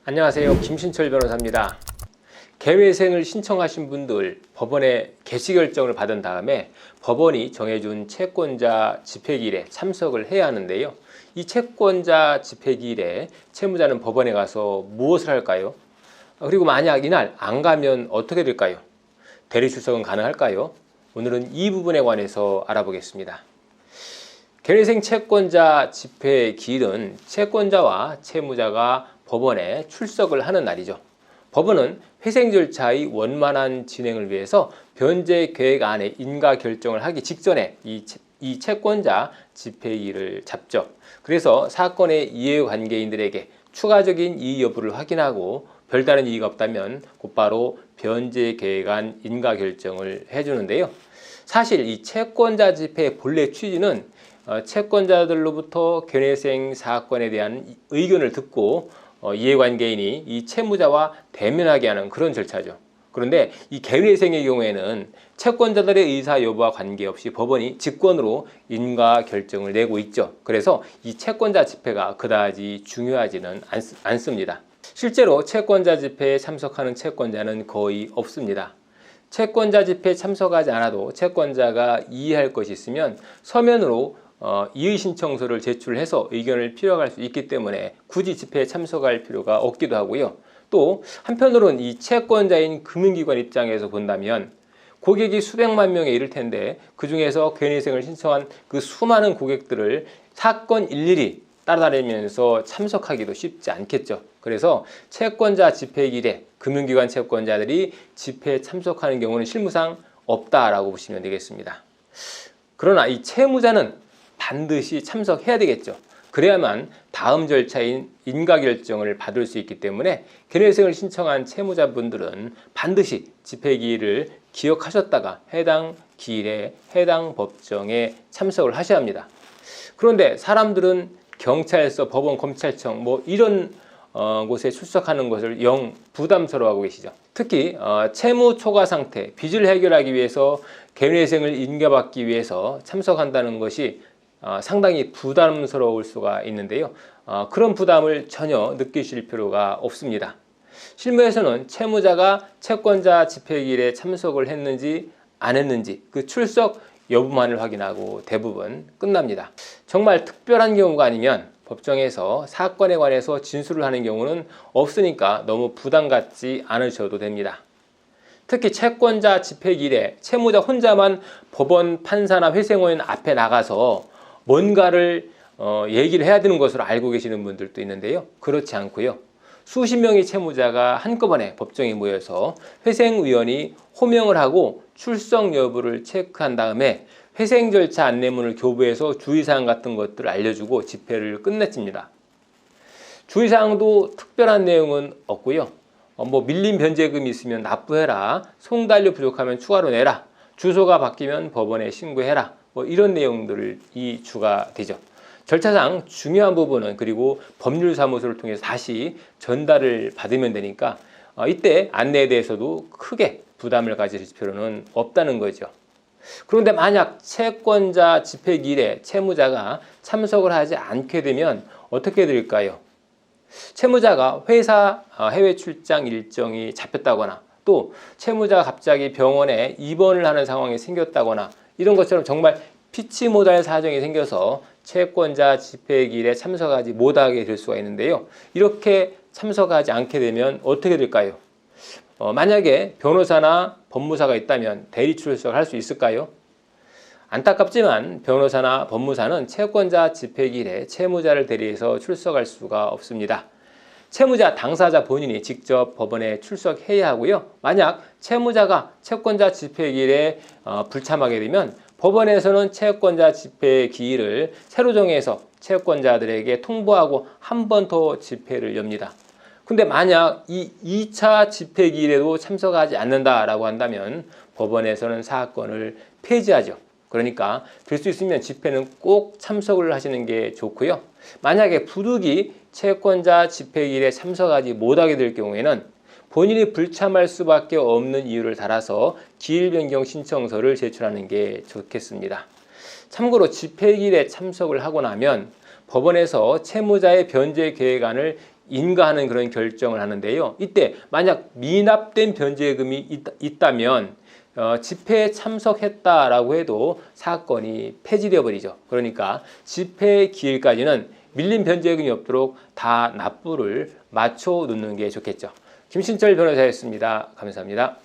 안녕하세요. 김신철 변호사입니다. 개회생을 신청하신 분들 법원에 개시 결정을 받은 다음에 법원이 정해준 채권자 집회기일에 참석을 해야 하는데요. 이 채권자 집회기일에 채무자는 법원에 가서 무엇을 할까요? 그리고 만약 이날 안 가면 어떻게 될까요? 대리 출석은 가능할까요? 오늘은 이 부분에 관해서 알아보겠습니다. 개회생 채권자 집회기일은 채권자와 채무자가 법원에 출석을 하는 날이죠. 법원은 회생 절차의 원만한 진행을 위해서 변제 계획안의 인가 결정을 하기 직전에 이 채권자 집회기일을 잡죠. 그래서 사건의 이해관계인들에게 추가적인 이의 여부를 확인하고 별다른 이의가 없다면 곧바로 변제 계획안 인가 결정을 해주는데요. 사실 이 채권자 집회의 본래 취지는 채권자들로부터 개회생 사건에 대한 의견을 듣고 이해관계인이 이 채무자와 대면하게 하는 그런 절차죠. 그런데 이 개회생의 경우에는 채권자들의 의사 여부와 관계없이 법원이 직권으로 인가 결정을 내고 있죠. 그래서 이 채권자 집회가 그다지 중요하지는 않습니다. 실제로 채권자 집회에 참석하는 채권자는 거의 없습니다. 채권자 집회에 참석하지 않아도 채권자가 이의할 것이 있으면 서면으로 이의신청서를 제출해서 의견을 필요할 수 있기 때문에 굳이 집회에 참석할 필요가 없기도 하고요. 또 한편으로는 이 채권자인 금융기관 입장에서 본다면 고객이 수백만 명에 이를 텐데 그 중에서 개회생을 신청한 그 수많은 고객들을 사건 일일이 따라다니면서 참석하기도 쉽지 않겠죠. 그래서 채권자 집회기일에 금융기관 채권자들이 집회에 참석하는 경우는 실무상 없다라고 보시면 되겠습니다. 그러나 이 채무자는 반드시 참석해야 되겠죠. 그래야만 다음 절차인 인가결정을 받을 수 있기 때문에 개회생을 신청한 채무자분들은 반드시 집회기일을 기억하셨다가 해당 기일에 해당 법정에 참석을 하셔야 합니다. 그런데 사람들은 경찰서, 법원, 검찰청 이런 곳에 출석하는 것을 영 부담스러워하고 계시죠. 특히 채무 초과 상태, 빚을 해결하기 위해서 개회생을 인가받기 위해서 참석한다는 것이 상당히 부담스러울 수가 있는데요. 그런 부담을 전혀 느끼실 필요가 없습니다. 실무에서는 채무자가 채권자 집회기일에 참석을 했는지 안 했는지 그 출석 여부만을 확인하고 대부분 끝납니다. 정말 특별한 경우가 아니면 법정에서 사건에 관해서 진술을 하는 경우는 없으니까 너무 부담 갖지 않으셔도 됩니다. 특히 채권자 집회기일에 채무자 혼자만 법원, 판사나 회생원 앞에 나가서 뭔가를 얘기를 해야 되는 것으로 알고 계시는 분들도 있는데요. 그렇지 않고요. 수십 명의 채무자가 한꺼번에 법정에 모여서 회생위원이 호명을 하고 출석 여부를 체크한 다음에 회생 절차 안내문을 교부해서 주의사항 같은 것들을 알려주고 집회를 끝냈습니다. 주의사항도 특별한 내용은 없고요. 밀린 변제금이 있으면 납부해라. 송달료 부족하면 추가로 내라. 주소가 바뀌면 법원에 신고해라. 이런 내용들이 주가 되죠. 절차상 중요한 부분은 그리고 법률사무소를 통해서 다시 전달을 받으면 되니까 이때 안내에 대해서도 크게 부담을 가질 필요는 없다는 거죠. 그런데 만약 채권자 집회기일에 채무자가 참석을 하지 않게 되면 어떻게 될까요? 채무자가 회사 해외 출장 일정이 잡혔다거나 또 채무자가 갑자기 병원에 입원을 하는 상황이 생겼다거나 이런 것처럼 정말 피치 못할 사정이 생겨서 채권자 집회기일에 참석하지 못하게 될 수가 있는데요. 이렇게 참석하지 않게 되면 어떻게 될까요? 만약에 변호사나 법무사가 있다면 대리 출석할 수 있을까요? 안타깝지만 변호사나 법무사는 채권자 집회기일에 채무자를 대리해서 출석할 수가 없습니다. 채무자 당사자 본인이 직접 법원에 출석해야 하고요. 만약 채무자가 채권자 집회기일에 불참하게 되면 법원에서는 채권자 집회기일을 새로 정해서 채권자들에게 통보하고 한 번 더 집회를 엽니다. 근데 만약 이 2차 집회기일에도 참석하지 않는다라고 한다면 법원에서는 사건을 폐지하죠. 그러니까 될 수 있으면 집회는 꼭 참석을 하시는 게 좋고요. 만약에 부득이 채권자 집회기일에 참석하지 못하게 될 경우에는 본인이 불참할 수밖에 없는 이유를 달아서 기일 변경 신청서를 제출하는 게 좋겠습니다. 참고로 집회기일에 참석을 하고 나면 법원에서 채무자의 변제 계획안을 인가하는 그런 결정을 하는데요. 이때 만약 미납된 변제금이 있다면 집회에 참석했다라고 해도 사건이 폐지되어 버리죠. 그러니까 집회 기일까지는 밀린 변제금이 없도록 다 납부를 맞춰 놓는 게 좋겠죠. 김신철 변호사였습니다. 감사합니다.